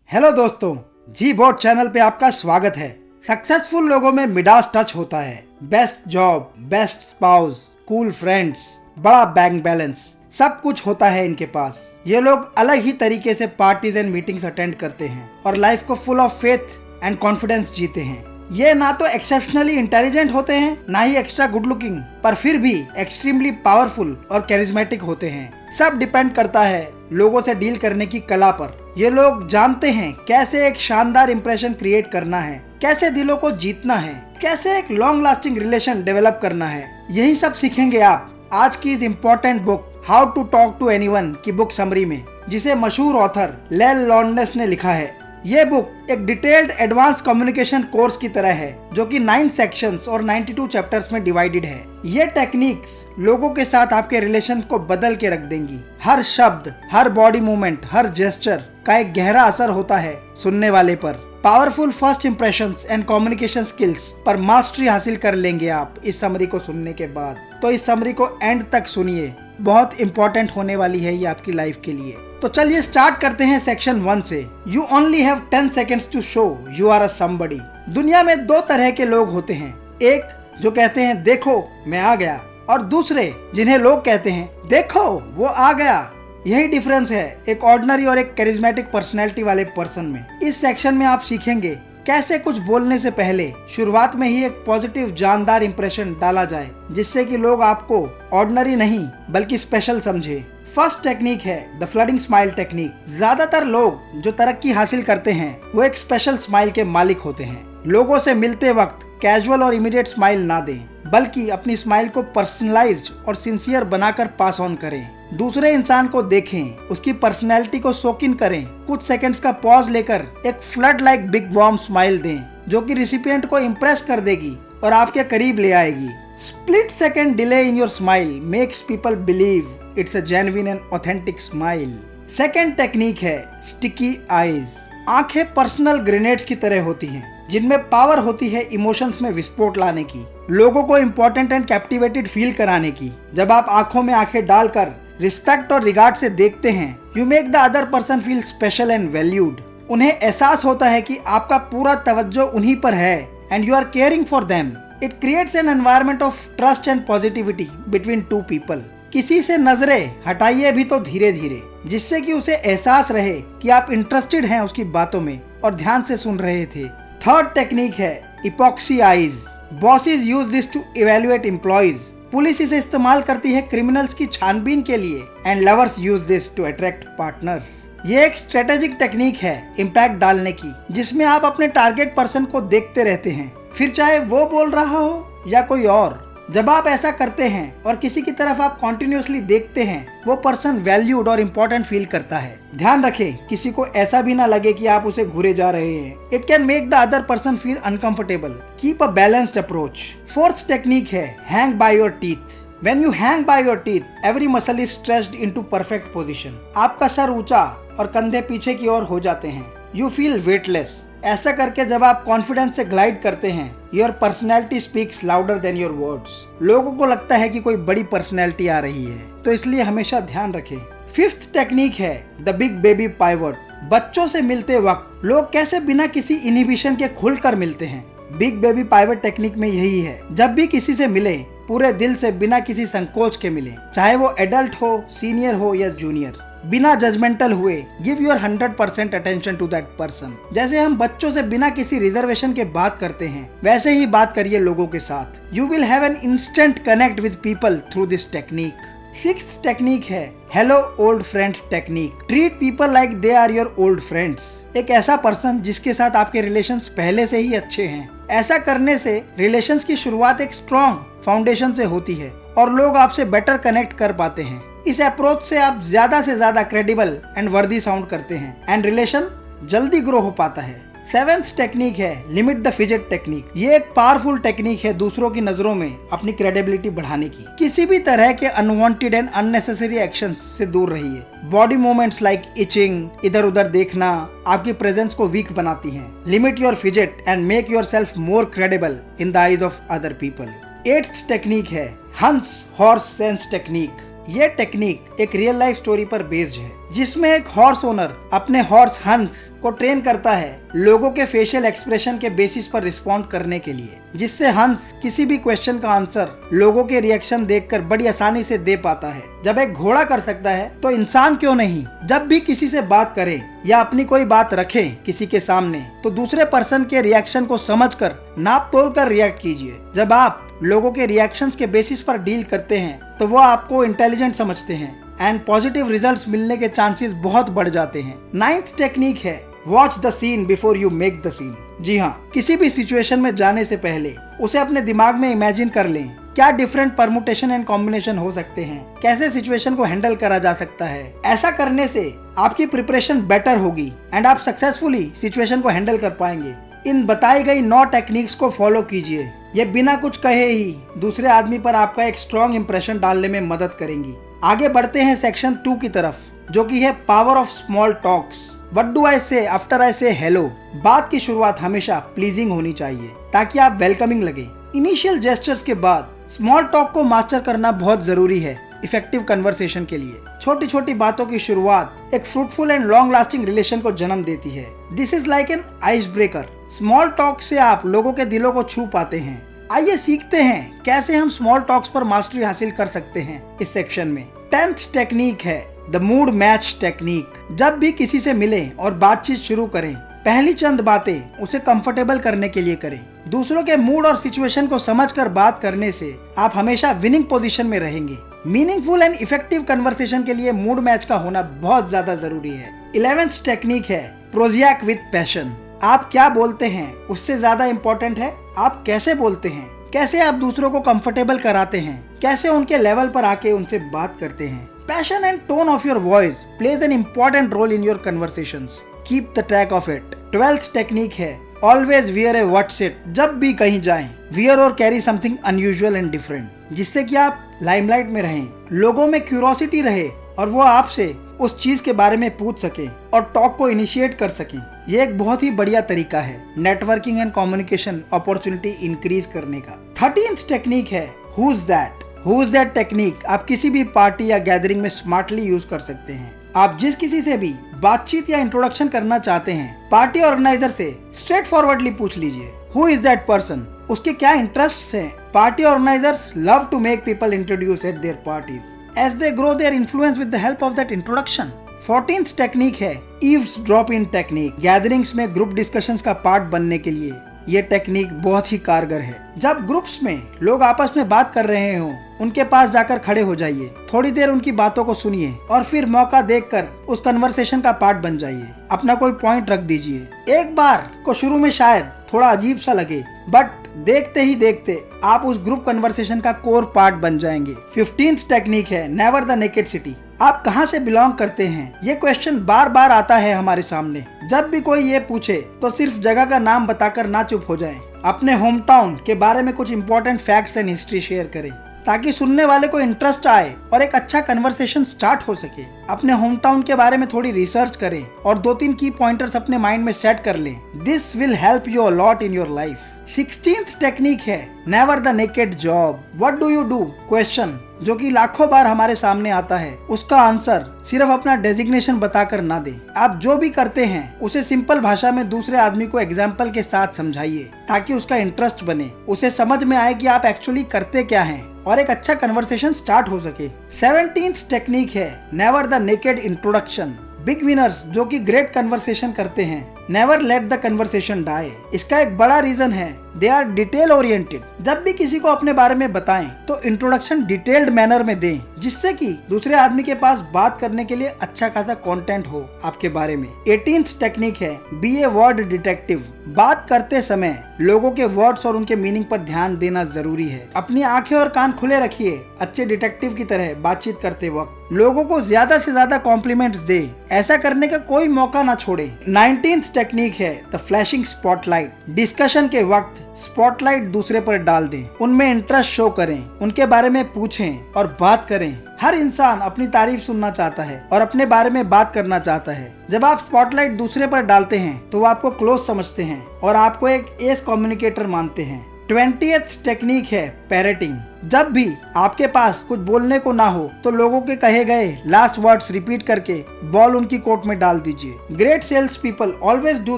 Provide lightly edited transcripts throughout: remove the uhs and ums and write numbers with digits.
Hello दोस्तों, जी board channel पे आपका स्वागत है। सक्सेसफुल लोगों में मिडास टच होता है, best job, best spouse, cool friends, बड़ा बैंक बैलेंस, सब कुछ होता है इनके पास। ये लोग अलग ही तरीके से पार्टीज एंड मीटिंग्स अटेंड करते हैं और लाइफ को full of faith and confidence जीते हैं। ये ना तो एक्सेप्शनली इंटेलिजेंट होते हैं, ना ही एक्स्ट्रा गुड लुकिंग, पर फिर भी एक्सट्रीमली पावरफुल और कैरिज्मेटिक होते हैं। सब डिपेंड करता है लोगों से डील करने की कला पर। ये लोग जानते हैं कैसे एक शानदार इंप्रेशन क्रिएट करना है, कैसे दिलों को जीतना है, कैसे एक लॉन्ग लास्टिंग रिलेशन डेवलप करना है। यही सब सीखेंगे आप आज की इस important book how to talk to anyone की बुक समरी में, जिसे मशहूर ऑथर लेल लॉन्डनेस ने लिखा है। ये बुक एक डिटेल्ड एडवांस कम्युनिकेशन कोर्स की तरह है, जो कि 9 सेक्शंस और 92 चैप्टर्स में डिवाइडेड है। ये टेक्निक्स लोगों के साथ आपके रिलेशन को बदल के रख देंगी। हर शब्द, हर बॉडी मूवमेंट, हर जेस्चर का एक गहरा असर होता है सुनने वाले पर। Powerful first impressions and communication skills पर मास्टरी हासिल कर लेंगे आप इस समरी को सुनने के बाद। तो इस समरी को एंड तक सुनिए, बहुत इंपॉर्टेंट होने वाली है ये आपकी लाइफ के लिए। तो चलिए स्टार्ट करते हैं सेक्शन 1 से। You only have 10 seconds to show you are a somebody. दुनिया में 2 तरह के लोग होते हैं, एक जो कहते हैं देखो मैं आ गया, और दूसरे जिन्हें लोग कहते हैं देखो वो आ गया। यही डिफरेंस है एक ऑर्डिनरी और एक कैरिज्मेटिक पर्सनैलिटी वाले पर्सन में। इस सेक्शन में आप सीखेंगे कैसे कुछ बोलने से पहले शुरुआत में ही एक पॉजिटिव जानदार इंप्रेशन डाला जाए, जिससे कि लोग आपको ऑर्डिनरी नहीं बल्कि स्पेशल समझे। फर्स्ट टेक्निक है द फ्लडिंग स्माइल टेक्निक। ज्यादातर लोग जो तरक्की हासिल करते हैं वो एक स्पेशल स्माइल के मालिक होते हैं। लोगों से मिलते वक्त कैजुअल और इमीडिएट स्माइल ना दें, बल्कि अपनी स्माइल को पर्सनलाइज्ड और सिंसियर बनाकर पास ऑन करें। दूसरे इंसान को देखें, उसकी पर्सनैलिटी को सोक इन करें, कुछ सेकंड्स का पॉज लेकर एक flood like big warm smile दें, जो कि रिसिपिएंट को इम्प्रेस कर देगी और आपके करीब ले आएगी। Split second delay in your smile makes people believe it's a genuine and authentic smile. Second technique है स्टिकी आईज। आंखें पर्सनल ग्रेनेड्स की तरह होती हैं, जिनमें पावर होती है इमोशंस में विस्फोट लाने की, लोगों को इम्पोर्टेंट एंड कैप्टिवेटेड फील कराने की। जब आप आंखों में आंखें डालकर रिस्पेक्ट और रिगार्ड से देखते हैं, you make the other person feel special and valued. उन्हें एहसास होता है कि आपका पूरा तवज्जो उन्हीं पर है and you are caring for them. It creates an environment of trust and positivity between 2 people. किसी से नजरें हटाइए भी तो धीरे धीरे, जिससे कि उसे एहसास रहे कि आप इंटरेस्टेड हैं उसकी बातों में और ध्यान से सुन रहे थे। थर्ड टेक्निक है epoxy eyes. Bosses use this to evaluate employees. Police इसे इस्तेमाल करती है क्रिमिनल्स की छानबीन के लिए, and lovers use this to attract partners. ये एक स्ट्रेटेजिक टेक्निक है इम्पैक्ट डालने की, जिसमें आप अपने टारगेट पर्सन को देखते रहते हैं, फिर चाहे वो बोल रहा हो या कोई और। जब आप ऐसा करते हैं और किसी की तरफ आप कॉन्टिन्यूसली देखते हैं, वो पर्सन वैल्यूड और इम्पोर्टेंट फील करता है। ध्यान रखें किसी को ऐसा भी ना लगे कि आप उसे घूरे जा रहे हैं। It can make the other person feel uncomfortable. Keep a balanced approach. Fourth technique है hang by your teeth. When you hang by your teeth, every muscle is stretched into perfect position. आपका sir ऊंचा और कंधे पीछे की ओर हो जाते हैं। You feel weightless. ऐसा करके जब आप कॉन्फिडेंस से ग्लाइड करते हैं, your personality speaks louder than your words. लोगों को लगता है कि कोई बड़ी पर्सनैलिटी आ रही है, तो इसलिए हमेशा ध्यान रखें। फिफ्थ टेक्निक है द बिग बेबी पाइवट। बच्चों से मिलते वक्त लोग कैसे बिना किसी इनहिबिशन के खुलकर मिलते हैं, बिग बेबी पाइवट टेक्निक में यही है। जब भी किसी से मिले, पूरे दिल से बिना किसी संकोच के मिले, चाहे वो एडल्ट हो, सीनियर हो या जूनियर, बिना जजमेंटल हुए। Give your 100% attention to that person. जैसे हम बच्चों से बिना किसी रिजर्वेशन के बात करते हैं, वैसे ही बात करिए लोगों के साथ। You will have an instant connect with people through this technique. Sixth technique है hello old friend technique. Treat people like they are your old friends. एक ऐसा पर्सन जिसके साथ आपके रिलेशंस पहले से ही अच्छे हैं। ऐसा करने से रिलेशंस की शुरुआत एक स्ट्रॉन्ग फाउंडेशन से होती है और लोग आपसे बेटर कनेक्ट कर पाते हैं। इस अप्रोच से आप ज्यादा से ज्यादा क्रेडिबल एंड वर्दी साउंड करते हैं एंड रिलेशन जल्दी ग्रो हो पाता है। सेवेंथ टेक्निक है लिमिट द फिजेट टेक्निक। ये एक पावरफुल टेक्निक है दूसरों की नजरों में अपनी क्रेडिबिलिटी बढ़ाने की। किसी भी तरह के अनवांटेड एंड अननेसेसरी एक्शंस से दूर रहिए। बॉडी मूवमेंट्स लाइक इचिंग, इधर उधर देखना आपकी प्रेजेंस को वीक बनाती हैं। Limit your fidget and make your self more credible in the eyes of other people. Eighth technique है हंस हॉर्स सेंस टेक्निक। ये टेक्निक एक रियल लाइफ स्टोरी पर बेस्ड है, जिसमें एक हॉर्स ओनर अपने हॉर्स हंस को ट्रेन करता है लोगों के फेशियल एक्सप्रेशन के बेसिस पर रिस्पॉन्ड करने के लिए, जिससे हंस किसी भी क्वेश्चन का आंसर लोगों के रिएक्शन देखकर बड़ी आसानी से दे पाता है। जब एक घोड़ा कर सकता है तो इंसान क्यों नहीं। जब भी किसी से बात करें या अपनी कोई बात रखें किसी के सामने, तो दूसरे पर्सन के रिएक्शन को समझकर नाप तोल कर रिएक्ट कीजिए। जब आप लोगों के रिएक्शंस के बेसिस पर डील करते हैं तो वो आपको इंटेलिजेंट समझते हैं एंड पॉजिटिव रिजल्ट्स मिलने के चांसेस बहुत बढ़ जाते हैं। 9th टेक्निक है watch the scene before you make the scene. जी हाँ, किसी भी सिचुएशन में जाने से पहले उसे अपने दिमाग में इमेजिन कर लें क्या डिफरेंट परमुटेशन एंड कॉम्बिनेशन हो सकते हैं, कैसे सिचुएशन को हैंडल करा जा सकता है। ऐसा करने से आपकी प्रिपरेशन बेटर होगी एंड आप सक्सेसफुली सिचुएशन को हैंडल कर पाएंगे। इन बताई गई 9 टेक्निक्स को फॉलो कीजिए। ये बिना कुछ कहे ही दूसरे आदमी पर आपका एक स्ट्रॉन्ग इंप्रेशन डालने में मदद करेंगी। आगे बढ़ते हैं सेक्शन 2 की तरफ, जो कि है power of small talks. What do I से आफ्टर आई से हेलो। बात की शुरुआत हमेशा प्लीजिंग होनी चाहिए ताकि आप वेलकमिंग लगे। इनिशियल जेस्चर्स के बाद स्मॉल टॉक को मास्टर करना बहुत जरूरी है इफेक्टिव कन्वर्सेशन के लिए। छोटी छोटी बातों की शुरुआत एक fruitful and long lasting relation को जन्म देती है। This is like an ice breaker. Small talk से आप लोगों के दिलों को छू पाते हैं। आइए सीखते हैं कैसे हम स्मॉल टॉक्स पर मास्टरी हासिल कर सकते हैं इस सेक्शन में। 10th टेक्निक है द मूड मैच टेक्निक। जब भी किसी से मिलें और बातचीत शुरू करें, पहली चंद बातें उसे कंफर्टेबल करने के लिए करें। दूसरों के मूड और सिचुएशन को समझकर बात करने से आप हमेशा विनिंग पोजीशन में रहेंगे। मीनिंगफुल एंड इफेक्टिव कन्वर्सेशन के लिए मूड मैच का होना बहुत ज्यादा जरूरी है। 11th टेक्निक है प्रोजियाक विद पैशन। आप क्या बोलते हैं उससे ज्यादा इम्पोर्टेंट है आप कैसे बोलते हैं, कैसे आप दूसरों को कंफर्टेबल कराते हैं, कैसे उनके लेवल पर आके उनसे बात करते हैं। Passion and tone of your voice plays an important role in your conversations. Keep the track of it. 12th technique है always wear a whatsit. जब भी कहीं जाएं, वियर और carry something unusual and different, जिससे कि आप limelight में रहें, लोगों में क्यूरोसिटी रहे और वो आपसे उस चीज के बारे में पूछ सके और टॉक को इनिशिएट कर सके। ये एक बहुत ही बढ़िया तरीका है networking and communication opportunity increase करने का। 13th टेक्निक है who is that. Who is that technique आप किसी भी पार्टी या गैदरिंग में स्मार्टली यूज कर सकते हैं। आप जिस किसी से भी बातचीत या इंट्रोडक्शन करना चाहते हैं, पार्टी ऑर्गेनाइजर से स्ट्रेट फॉरवर्डली पूछ लीजिए हु इज दैट पर्सन, उसके क्या इंटरेस्ट्स हैं। Party organizers love to make people introduce at their parties as they grow their influence with the help of that introduction. 14th technique है eavesdropping technique. Gatherings में group discussions का part बनने के लिए ये टेक्निक बहुत ही कारगर है। जब ग्रुप्स में लोग आपस में बात कर रहे हो, उनके पास जाकर खड़े हो जाइए, थोड़ी देर उनकी बातों को सुनिए और फिर मौका देखकर उस कन्वर्सेशन का पार्ट बन जाइए। अपना कोई पॉइंट रख दीजिए। एक बार को शुरू में शायद थोड़ा अजीब सा लगे, बट देखते ही देखते आप उस ग्रुप कन्वर्सेशन का कोर पार्ट बन जाएंगे। 15th टेक्निक है नेवर द नेकेड सिटी। आप कहां से बिलोंग करते हैं, ये क्वेश्चन बार बार आता है हमारे सामने। जब भी कोई ये पूछे तो सिर्फ जगह का नाम बताकर ना चुप हो जाएं। अपने होम टाउन के बारे में कुछ important facts and history share करें ताकि सुनने वाले को इंटरेस्ट आए और एक अच्छा कन्वर्सेशन स्टार्ट हो सके। अपने होम टाउन के बारे में थोड़ी रिसर्च करें और 2-3 की पॉइंटर्स अपने माइंड में सेट कर लें। This will help you a lot in your life. 16th technique है never the naked job. What do you do question, जो कि लाखों बार हमारे सामने आता है, उसका आंसर सिर्फ अपना डेजिग्नेशन बताकर ना दें। आप जो भी करते हैं उसे सिंपल भाषा में दूसरे आदमी को एग्जाम्पल के साथ समझाइए ताकि उसका इंटरेस्ट बने, उसे समझ में आए कि आप एक्चुअली करते क्या हैं और एक अच्छा कन्वर्सेशन स्टार्ट हो सके। 17th टेक्निक है never the naked introduction. Big winners जो कि ग्रेट कन्वर्सेशन करते हैं, never let the conversation die. इसका एक बड़ा रीजन है दे आर डिटेल ओरिएंटेड। जब भी किसी को अपने बारे में बताएं तो इंट्रोडक्शन डिटेल्ड मैनर में दें, जिससे कि दूसरे आदमी के पास बात करने के लिए अच्छा खासा कंटेंट हो आपके बारे में। 18th टेक्निक है बी ए वर्ड डिटेक्टिव। बात करते समय लोगों के वर्ड्स और उनके मीनिंग पर ध्यान देना जरूरी है। अपनी आंखें और कान खुले रखिए अच्छे डिटेक्टिव की तरह बातचीत करते वक्त। लोगों को ज्यादा से ज्यादा कॉम्प्लीमेंट्स दे, ऐसा करने का कोई मौका ना छोड़े। 19th टेक्निक है द फ्लैशिंग स्पॉटलाइट। डिस्कशन के वक्त स्पॉटलाइट दूसरे पर डाल दें, उनमें इंटरेस्ट शो करें, उनके बारे में पूछें और बात करें। हर इंसान अपनी तारीफ सुनना चाहता है और अपने बारे में बात करना चाहता है। जब आप स्पॉटलाइट दूसरे पर डालते हैं तो वो आपको क्लोज समझते हैं और आपको एक एस कम्युनिकेटर मानते हैं। 20th टेक्निक है पैरेटिंग। जब भी आपके पास कुछ बोलने को ना हो तो लोगों के कहे गए लास्ट वर्ड्स रिपीट करके बॉल उनकी कोर्ट में डाल दीजिए। Great sales people always do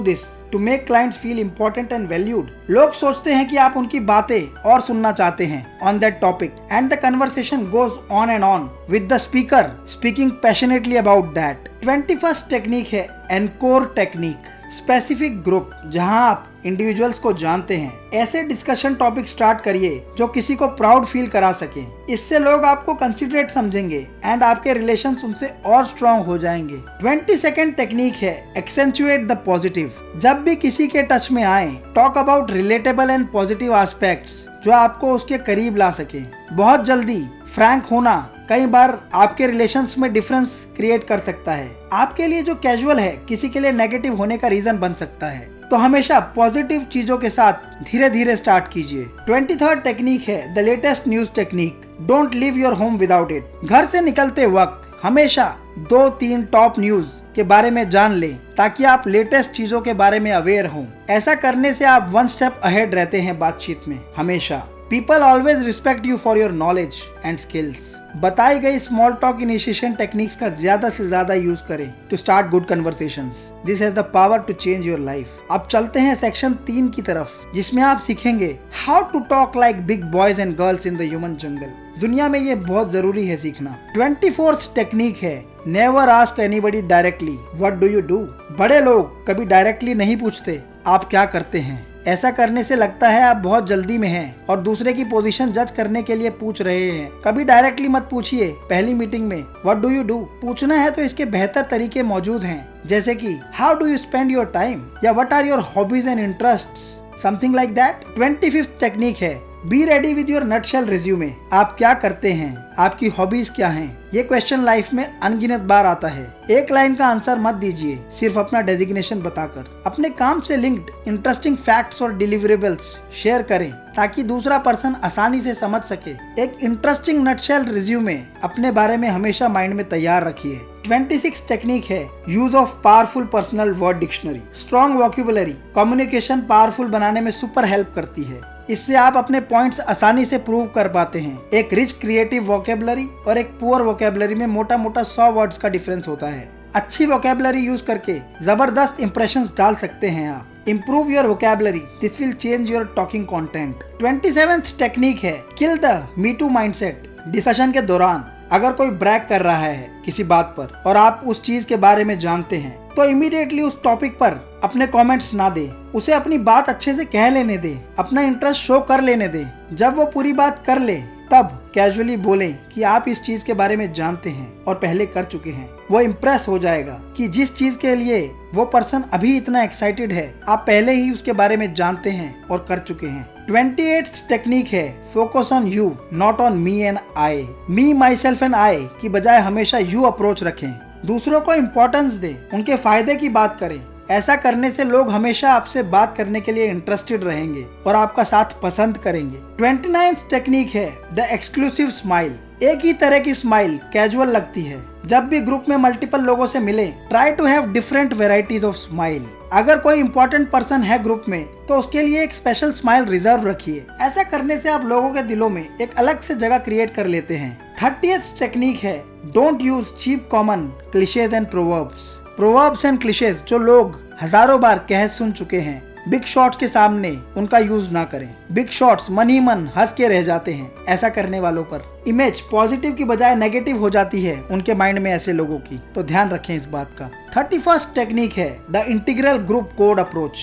this to make clients feel important and valued. लोग सोचते हैं कि आप उनकी बातें और सुनना चाहते हैं on that topic and the conversation goes on and on with the speaker speaking passionately about that. 21st technique है एनकोर टेक्निक। स्पेसिफिक ग्रुप जहां आप इंडिविजुअल्स को जानते हैं, ऐसे डिस्कशन टॉपिक स्टार्ट करिए जो किसी को प्राउड फील करा सके। इससे लोग आपको कंसिडरेट समझेंगे एंड आपके रिलेशंस उनसे और स्ट्रांग हो जाएंगे। 22nd टेक्निक है एक्सेंचुएट द पॉजिटिव। जब भी किसी के टच में आए, talk about relatable and positive aspects जो आपको उसके करीब ला सके। बहुत जल्दी फ्रैंक होना कई बार आपके रिलेशंस में डिफरेंस क्रिएट कर सकता है। आपके लिए जो कैजुअल है किसी के लिए नेगेटिव होने का रीजन बन सकता है, तो हमेशा पॉजिटिव चीजों के साथ धीरे धीरे स्टार्ट कीजिए। 23rd टेक्निक है the latest news technique. Don't leave your home without it. घर से निकलते वक्त हमेशा 2-3 टॉप न्यूज के बारे में जान लें ताकि आप लेटेस्ट चीजों के बारे में अवेयर हों। ऐसा करने से आप 1 स्टेप अहेड रहते हैं बातचीत में हमेशा। People always respect you for your knowledge and skills. बताई गई स्मॉल टॉक इनिशिएशन टेक्निक्स का ज्यादा से ज्यादा यूज करें to start good conversations. This has the power to change your life. अब चलते हैं सेक्शन 3 की तरफ, जिसमें आप सीखेंगे how to talk like big boys and girls in the human jungle. दुनिया में ये बहुत जरूरी है सीखना। 24th टेक्निक है never ask anybody directly what do you do. बड़े लोग कभी डायरेक्टली नहीं पूछते आप क्या करते हैं। ऐसा करने से लगता है आप बहुत जल्दी में हैं और दूसरे की पोजीशन जज करने के लिए पूछ रहे हैं। कभी डायरेक्टली मत पूछिए। पहली मीटिंग में व्हाट डू यू डू पूछना है तो इसके बेहतर तरीके मौजूद हैं, जैसे कि how do you spend your time या what are your hobbies and interests, something like that. 25th technique है be ready with your nutshell resume. आप क्या करते हैं, आपकी हॉबीज क्या हैं? ये क्वेश्चन लाइफ में अनगिनत बार आता है। एक लाइन का आंसर मत दीजिए सिर्फ अपना डेजिग्नेशन बताकर। अपने काम से लिंक्ड इंटरेस्टिंग फैक्ट्स और डिलीवरेबल्स शेयर करें ताकि दूसरा पर्सन आसानी से समझ सके। एक इंटरेस्टिंग नटशेल रिज्यूमे अपने बारे में हमेशा माइंड में तैयार रखिए। 26th टेक्निक है use of powerful personal word dictionary. Strong vocabulary communication powerful बनाने में सुपर हेल्प करती है। इससे आप अपने पॉइंट्स आसानी से प्रूव कर पाते हैं। एक रिच क्रिएटिव वोकैबुलरी और एक पुअर वोकैबुलरी में मोटा मोटा 100 वर्ड्स का डिफरेंस होता है। अच्छी वोकैबुलरी यूज करके जबरदस्त इंप्रेशंस डाल सकते हैं आप। Improve your vocabulary, this will change your talking content. 27th technique है kill the me too mindset. Discussion के दौरान अगर कोई ब्रैग कर रहा है किसी बात पर और आप उस चीज के बारे में जानते हैं, तो इमीडिएटली उस टॉपिक पर अपने कमेंट्स ना दे। उसे अपनी बात अच्छे से कह लेने दे, अपना इंटरेस्ट शो कर लेने दे। जब वो पूरी बात कर ले तब कैजुअली बोलें कि आप इस चीज के बारे में जानते हैं और पहले कर चुके हैं। वो इम्प्रेस हो जाएगा कि जिस चीज के लिए वो पर्सन अभी इतना एक्साइटेड है, आप पहले ही उसके बारे में जानते हैं और कर चुके हैं। 28th टेक्निक है focus on you not on me and I. Me, my self and I की बजाय हमेशा यू अप्रोच रखें। दूसरों को इम्पोर्टेंस दें, उनके फायदे की बात करें। ऐसा करने से लोग हमेशा आपसे बात करने के लिए इंटरेस्टेड रहेंगे और आपका साथ पसंद करेंगे। 29th टेक्निक है द एक्सक्लूसिव स्माइल। एक ही तरह की स्माइल कैजुअल लगती है। जब भी ग्रुप में मल्टीपल लोगों से मिले, try to have different varieties of smile. अगर कोई इंपॉर्टेंट पर्सन है ग्रुप में तो उसके लिए एक स्पेशल स्माइल रिजर्व रखिए। ऐसा करने से आप लोगों के दिलों में एक अलग से जगह क्रिएट कर लेते हैं। 30th टेक्निक है don't use cheap common cliches and proverbs. Proverbs and cliches जो लोग हजारों बार कह सुन चुके हैं, बिग शॉट्स के सामने उनका यूज ना करें। बिग शॉट्स मन ही मन हंस के रह जाते हैं। ऐसा करने वालों पर इमेज पॉजिटिव की बजाय नेगेटिव हो जाती है उनके माइंड में ऐसे लोगों की, तो ध्यान रखें इस बात का। 31st टेक्निक है the integral group code approach.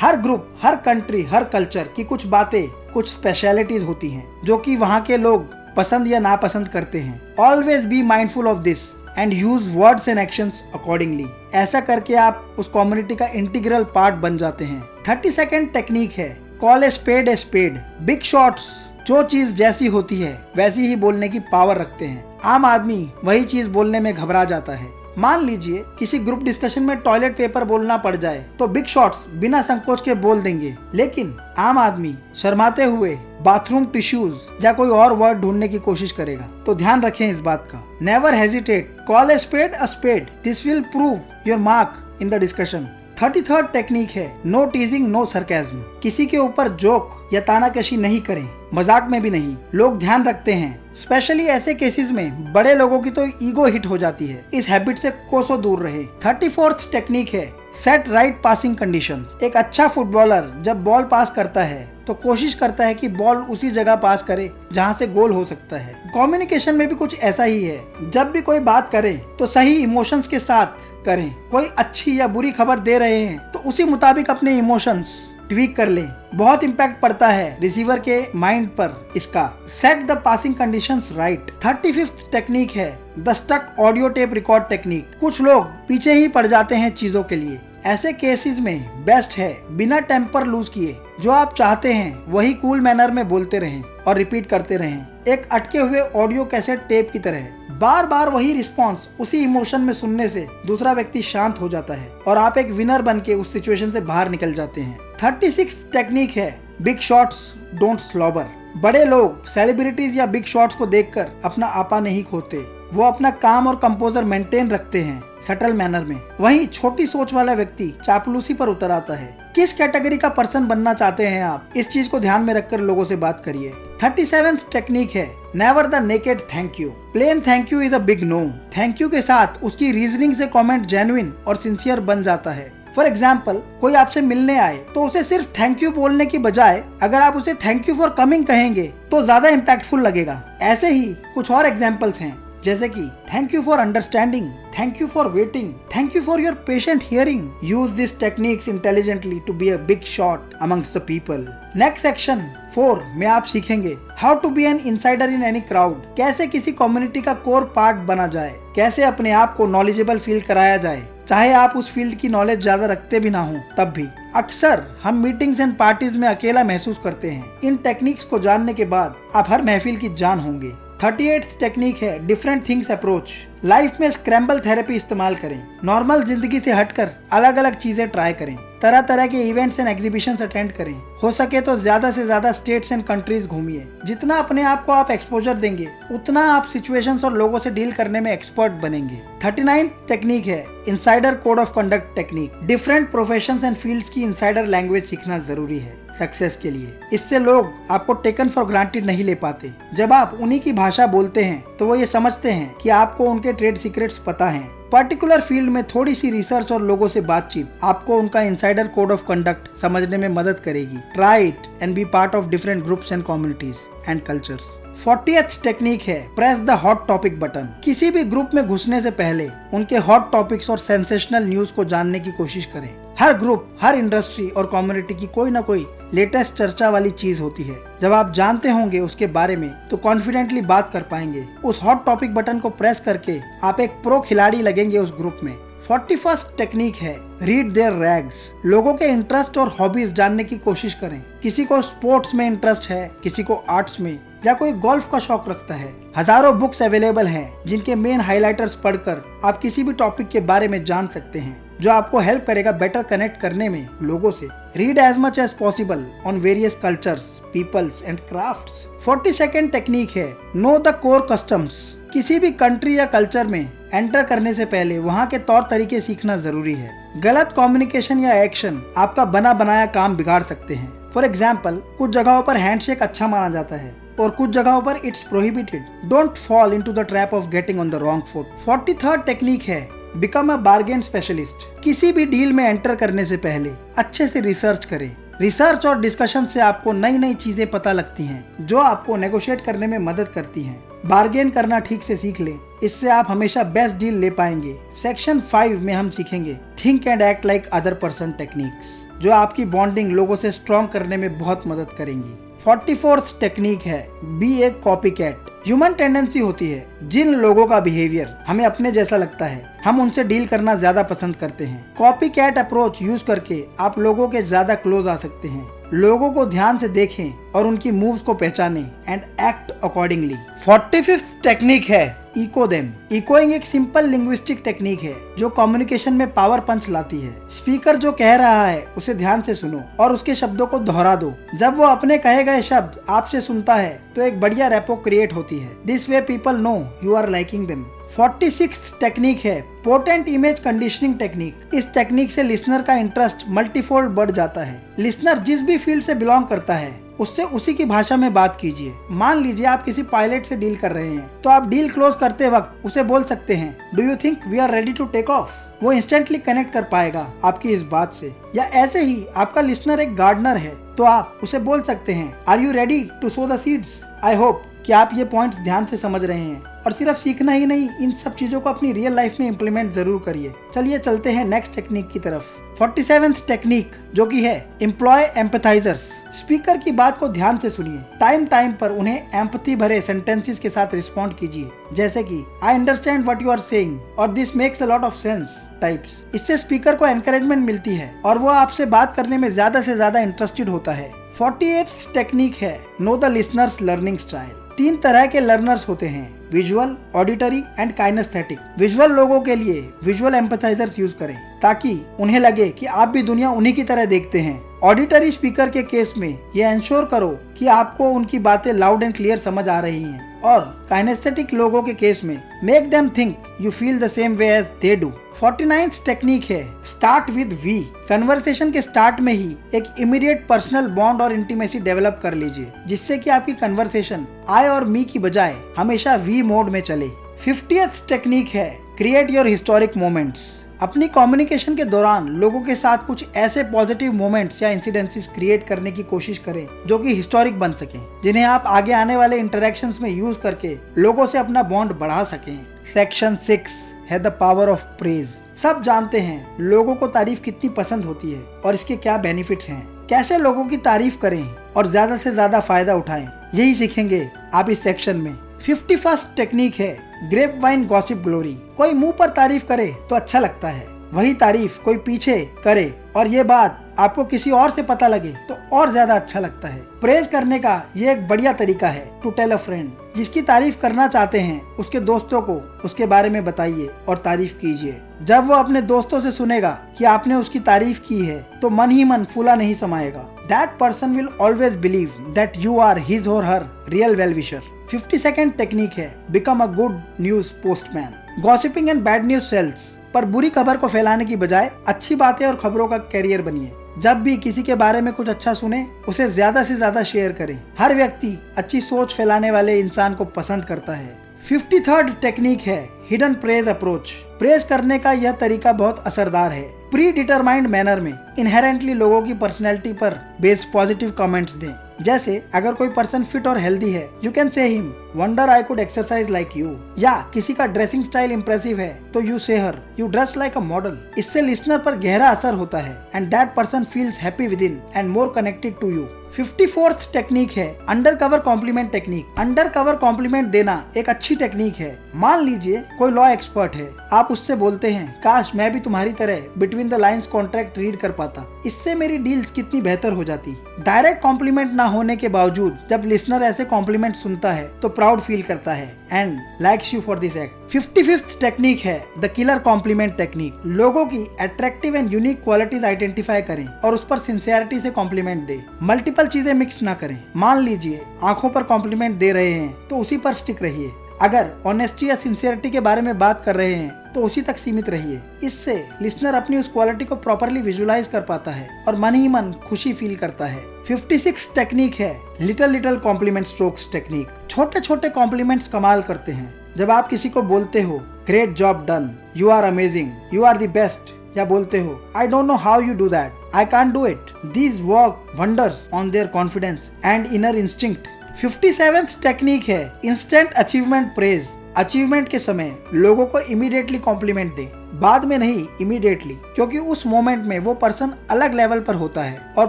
Her group, her country, her culture की कुछ बातें, कुछ स्पेशलिटीज होती हैं जो कि वहाँ के लोग पसंद या नापसंद करते हैं। Always be mindful of this and use words and actions accordingly. ऐसा करके आप उस कम्युनिटी का इंटीग्रल पार्ट बन जाते हैं। 32nd टेक्निक है call a spade a spade. Big shots जो चीज जैसी होती है वैसी ही बोलने की पावर रखते हैं। आम आदमी वही चीज बोलने में घबरा जाता है। मान लीजिए किसी ग्रुप डिस्कशन में टॉयलेट पेपर बोलना पड़ जाए तो बिग शॉट्स बिना संकोच के बोल देंगे, लेकिन आम आदमी शर्माते हुए बाथरूम टिश्यूज या कोई और वर्ड ढूंढने की कोशिश करेगा। तो ध्यान रखें इस बात का। Never hesitate, call a spade a spade, this will prove your mark in the discussion. 33rd technique है नो टीजिंग नो सरकाज़्म। किसी के ऊपर जोक या तानाकशी नहीं करें, मजाक में भी नहीं। लोग ध्यान रखते हैं, स्पेशली ऐसे केसेस में बड़े लोगों की तो ईगो हिट हो जाती है। इस हैबिट से कोसों दूर रहे। 34th टेक्निक है सेट राइट पासिंग कंडीशंस। एक अच्छा फुटबॉलर जब बॉल पास करता है तो कोशिश करता है कि बॉल उसी जगह पास करे जहां से गोल हो सकता है। कम्युनिकेशन में भी कुछ ऐसा ही है। जब भी कोई बात करें तो सही इमोशंस के साथ करें। कोई अच्छी या बुरी खबर दे रहे हैं तो उसी मुताबिक अपने इमोशंस ट्वीक कर लें। बहुत इम्पैक्ट पड़ता है रिसीवर के माइंड पर इसका। Set the passing conditions right. 35th technique है the stuck audio tape record technique. कुछ लोग पीछे ही पड़ जाते हैं चीजों के लिए। ऐसे केसेस में बेस्ट है बिना टेम्पर लूज किए जो आप चाहते हैं वही कूल मैनर में बोलते रहें और रिपीट करते रहें। एक अटके हुए ऑडियो कैसेट टेप की तरह बार बार वही रिस्पॉन्स उसी इमोशन में सुनने से दूसरा व्यक्ति शांत हो जाता है और आप एक विनर बन के उस सिचुएशन से बाहर निकल जाते हैं। 36th टेक्निक है बिग शॉट्स डोंट स्लॉबर। बड़े लोग सेलिब्रिटीज या बिग शॉट्स को देखकर अपना आपा नहीं खोते। वो अपना काम और कंपोजर मेंटेन रखते हैं सटल मैनर में। वहीं छोटी सोच वाला व्यक्ति चापलूसी पर उतर आता है। किस कैटेगरी का पर्सन बनना चाहते हैं आप, इस चीज को ध्यान में रखकर लोगों से बात करिए। 37th टेक्निक है never the naked thank you. Plain thank you is a big no. Thank you के साथ उसकी रीजनिंग से कमेंट जेन्युइन और सिंसियर बन जाता है। फॉर एग्जाम्पल, कोई आपसे मिलने आए तो उसे सिर्फ थैंक यू बोलने की बजाय अगर आप उसे थैंक यू फॉर कमिंग कहेंगे तो ज्यादा इम्पैक्टफुल लगेगा। ऐसे ही कुछ और एग्जाम्पल्स हैं जैसे कि thank you for understanding, thank you for waiting, thank you for your patient hearing. Use this techniques intelligently to be a big shot amongst the people. Next section 4 में आप सीखेंगे how to be an insider in any crowd. कैसे किसी community का core part बना जाए, कैसे अपने आप को नॉलेजेबल फील कराया जाए, चाहे आप उस फील्ड की नॉलेज ज्यादा रखते भी ना हो तब भी। अक्सर हम मीटिंग्स एंड पार्टीज में अकेला महसूस करते हैं। इन टेक्निक्स को जानने के बाद आप हर महफिल की जान होंगे। 38th टेक्निक है डिफरेंट थिंग्स अप्रोच। लाइफ में स्क्रैम्बल थेरेपी इस्तेमाल करें। नॉर्मल जिंदगी से हटकर अलग अलग चीजें ट्राई करें। तरह तरह के इवेंट्स एंड एग्जीबिशंस अटेंड करें। हो सके तो ज्यादा से ज्यादा स्टेट्स एंड कंट्रीज घूमिए। जितना अपने आप को आप एक्सपोजर देंगे उतना आप सिचुएशंस और लोगों से डील करने में एक्सपर्ट बनेंगे। 39th टेक्निक है insider code of conduct technique. Different professions and fields की इनसाइडर लैंग्वेज सीखना जरूरी है सक्सेस के लिए। इससे लोग आपको टेकन फॉर ग्रांटेड नहीं ले पाते। जब आप उन्हीं की भाषा बोलते हैं तो वो ये समझते हैं कि आपको उनके ट्रेड सीक्रेट्स पता हैं। पर्टिकुलर फील्ड में थोड़ी सी रिसर्च और लोगों से बातचीत आपको उनका इनसाइडर कोड ऑफ कंडक्ट समझने में मदद करेगी। Try it and be part of different groups and communities and cultures. 40th technique है press the hot topic button. किसी भी ग्रुप में घुसने से पहले उनके हॉट टॉपिक्स और सेंसेशनल न्यूज को जानने की कोशिश करें। हर ग्रुप, हर इंडस्ट्री और कम्युनिटी की कोई ना कोई लेटेस्ट चर्चा वाली चीज होती है। जब आप जानते होंगे उसके बारे में तो कॉन्फिडेंटली बात कर पाएंगे। उस हॉट टॉपिक बटन को प्रेस करके आप एक प्रो खिलाड़ी लगेंगे उस ग्रुप में। 41st टेक्निक है रीड देयर रैग्स। लोगों के इंटरेस्ट और हॉबीज जानने की कोशिश करें। किसी को स्पोर्ट्स में इंटरेस्ट है, किसी को आर्ट्स में, या कोई गोल्फ का शौक रखता है। हजारों बुक्स अवेलेबल हैं जिनके मेन हाइलाइटर्स पढ़कर आप किसी भी टॉपिक के बारे में जान सकते हैं जो आपको हेल्प करेगा बेटर कनेक्ट करने में लोगों से। Read as much as possible on various cultures, peoples and crafts. 42nd technique है नो द कोर कस्टम्स। किसी भी कंट्री या कल्चर में एंटर करने से पहले वहाँ के तौर तरीके सीखना जरूरी है। गलत कम्युनिकेशन या एक्शन आपका बना बनाया काम बिगाड़ सकते हैं। फॉर एग्जाम्पल, कुछ जगहों पर हैंडशेक अच्छा माना जाता है और कुछ जगहों पर it's prohibited. Don't fall into the trap of getting on the wrong foot. 43rd technique है बिकम अ बार्गेन स्पेशलिस्ट। किसी भी डील में एंटर करने से पहले अच्छे से रिसर्च करें। रिसर्च और डिस्कशन से आपको नई नई चीजें पता लगती हैं जो आपको नेगोशिएट करने में मदद करती हैं। बार्गेन करना ठीक से सीख लें, इससे आप हमेशा बेस्ट डील ले पाएंगे। सेक्शन 5 में हम सीखेंगे think and act like other person techniques जो आपकी बॉन्डिंग लोगों से स्ट्रॉन्ग करने में बहुत मदद करेंगी। 44th टेक्निक है be a copycat. Human tendency होती है जिन लोगों का बिहेवियर हमें अपने जैसा लगता है हम उनसे डील करना ज्यादा पसंद करते हैं। कॉपी कैट अप्रोच यूज करके आप लोगों के ज्यादा क्लोज आ सकते हैं। लोगों को ध्यान से देखें और उनकी मूव्स को पहचानें and act accordingly. 45th technique है इको देम। इकोइंग एक सिंपल लिंग्विस्टिक टेक्निक है जो कम्युनिकेशन में पावर पंच लाती है। स्पीकर जो कह रहा है उसे ध्यान से सुनो और उसके शब्दों को दोहरा दो। जब वो अपने कहे गए शब्द आपसे सुनता है तो एक बढ़िया रेपो क्रिएट होती है। This way people know you are liking them. 46th technique है पोटेंट इमेज कंडीशनिंग टेक्निक। इस टेक्निक से लिसनर का इंटरेस्ट मल्टीफोल्ड बढ़ जाता है। लिसनर जिस भी फील्ड से बिलोंग करता है उससे उसी की भाषा में बात कीजिए। मान लीजिए आप किसी पायलट से डील कर रहे हैं तो आप डील क्लोज करते वक्त उसे बोल सकते हैं, do you think we are ready to take off. वो इंस्टेंटली कनेक्ट कर पाएगा आपकी इस बात से। या ऐसे ही आपका लिसनर एक गार्डनर है तो आप उसे बोल सकते हैं, are you ready to sow the seeds. I hope कि आप ये पॉइंट्स ध्यान से समझ रहे हैं और सिर्फ सीखना ही नहीं, इन सब चीजों को अपनी रियल लाइफ में इम्प्लीमेंट जरूर करिए। चलिए चलते हैं नेक्स्ट टेक्निक की तरफ। 47th टेक्निक जो कि है एम्प्लॉय एम्पथाइजर्स। स्पीकर की बात को ध्यान से सुनिए। टाइम पर उन्हें एम्पथी भरे सेंटेंसेस के साथ रिस्पॉन्ड कीजिए, जैसे कि I understand what you are saying और this makes a lot of sense types. इससे स्पीकर को एनकरेजमेंट मिलती है और वो आपसे बात करने में ज्यादा से ज्यादा इंटरेस्टेड होता है। 48th टेक्निक है know the listener's learning style. 3 तरह के लर्नर्स होते हैं, visual, auditory and kinesthetic. Visual लोगों के लिए विजुअल एम्पथाइजर्स यूज करें ताकि उन्हें लगे कि आप भी दुनिया उन्हीं की तरह देखते हैं। ऑडिटरी स्पीकर के केस में ये इंश्योर करो कि आपको उनकी बातें लाउड एंड क्लियर समझ आ रही हैं। और काइनेस्थेटिक लोगों के केस में make them think you feel the same way as they do. 49th technique है स्टार्ट विद वी। कन्वर्सेशन के स्टार्ट में ही एक इमीडिएट पर्सनल बॉन्ड और इंटीमेसी डेवलप कर लीजिए, जिससे कि आपकी कन्वर्सेशन आई और मी की बजाय हमेशा वी मोड में चले। 50th टेक्निक है क्रिएट योर हिस्टोरिक मोमेंट्स। अपनी कम्युनिकेशन के दौरान लोगों के साथ कुछ ऐसे पॉजिटिव मोमेंट्स या इंसिडेंसेस क्रिएट करने की कोशिश करें जो कि हिस्टोरिक बन सकें, जिन्हें आप आगे आने वाले इंटरेक्शंस में यूज करके लोगों से अपना बॉन्ड बढ़ा सकें। सेक्शन 6 है द पावर ऑफ प्रेज। सब जानते हैं लोगों को तारीफ कितनी पसंद होती है और इसके क्या बेनिफिट्स हैं। कैसे लोगों की तारीफ करें और ज्यादा से ज्यादा फायदा उठाएं, यही सीखेंगे आप इस सेक्शन में। 51st टेक्निक है ग्रेप वाइन गॉसिप ग्लोरी। कोई मुंह पर तारीफ करे तो अच्छा लगता है, वही तारीफ कोई पीछे करे और ये बात आपको किसी और से पता लगे तो और ज्यादा अच्छा लगता है। प्रेज करने का ये एक बढ़िया तरीका है टू टेल अ फ्रेंड। जिसकी तारीफ करना चाहते हैं उसके दोस्तों को उसके बारे में बताइए और तारीफ कीजिए। जब वो अपने दोस्तों से सुनेगा कि आपने उसकी तारीफ की है तो मन ही मन फूला नहीं समाएगा। That person will always believe that you are his or her real well-wisher। 52nd technique है become a good news postman. Gossiping and bad news sells, पर बुरी खबर को फैलाने की बजाय अच्छी बातें और खबरों का कैरियर बनिए। जब भी किसी के बारे में कुछ अच्छा सुने उसे ज्यादा से ज्यादा शेयर करें। हर व्यक्ति अच्छी सोच फैलाने वाले इंसान को पसंद करता है। 53rd टेक्निक है हिडन प्रेज अप्रोच। प्रेज करने का यह तरीका बहुत असरदार है। प्री डिटरमाइंड मैनर में इनहेरेंटली लोगों की पर्सनैलिटी पर बेस्ड पॉजिटिव कमेंट्स दें। जैसे अगर कोई पर्सन फिट और हेल्दी है, you can say him wonder I could exercise like you. या किसी का ड्रेसिंग स्टाइल इंप्रेसिव है तो you say her you dress like a model. इससे लिसनर पर गहरा असर होता है and that person feels happy within and more connected to you. 54th technique है undercover compliment technique. Undercover compliment देना एक अच्छी टेक्निक है। मान लीजिए कोई लॉ एक्सपर्ट है, आप उससे बोलते हैं काश मैं भी तुम्हारी तरह between the lines contract read कर पाता, इससे मेरी डील्स कितनी बेहतर हो जाती। डायरेक्ट कॉम्प्लीमेंट ना होने के बावजूद जब लिसनर ऐसे कॉम्प्लीमेंट सुनता है तो प्राउड फील करता है and likes you for this act. 55th technique है द किलर कॉम्प्लीमेंट टेक्निक। लोगों की attractive and unique qualities identify करें और उस पर सिंसियरिटी से कॉम्प्लीमेंट दे। मल्टीपल चीजें मिक्स ना करें। मान लीजिए आंखों पर कॉम्प्लीमेंट दे रहे हैं तो उसी पर स्टिक रहिए। अगर ऑनेस्टी या सिंसियरिटी के बारे में बात कर रहे हैं तो उसी तक सीमित रहिए। इससे लिसनर अपनी उस क्वालिटी को प्रॉपरली विजुलाइज कर पाता है और मन ही मन खुशी फील करता है। 56 टेक्निक है लिटिल कॉम्प्लीमेंट स्ट्रोक्स टेक्निक। छोटे छोटे कॉम्प्लीमेंट्स कमाल करते हैं। जब आप किसी को बोलते हो great job done, you are amazing, you are the best, या बोलते हो I don't know how you do that, I can't do it, these work wonders on their confidence and inner instinct. 57th technique है instant achievement praise. Achievement के समय लोगों को immediately complement दे, बाद में नहीं, इमीडिएटली, क्योंकि उस मोमेंट में वो पर्सन अलग लेवल पर होता है और